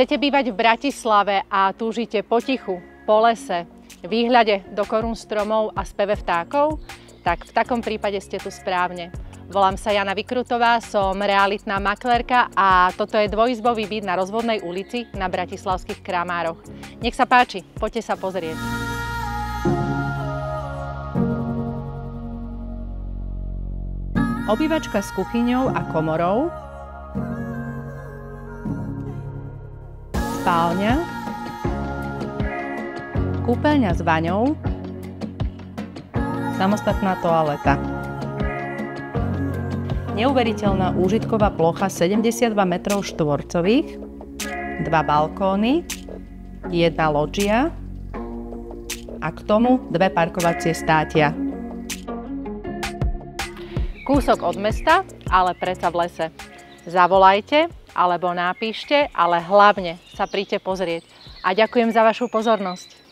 Chcete bývať v Bratislave a túžite po tichu, po lese, výhľade do korún stromov a speve vtákov? Tak v takom prípade ste tu správne. Volám sa Jana Vykrutová, som realitná maklérka a toto je dvojizbový byt na Rozvodnej ulici na bratislavských Kramároch. Nech sa páči, poďte sa pozrieť. Obývačka s kuchyňou a komorou, spálňa, kúpeľňa s vaňou, samostatná toaleta. Neuveriteľná úžitková plocha 72 metrov štvorcových, 2 balkóny, 1 lóžia a k tomu 2 parkovacie státia. Kúsok od mesta, ale predsa v lese. Zavolajte alebo napíšte, ale hlavne sa príďte pozrieť. A ďakujem za vašu pozornosť.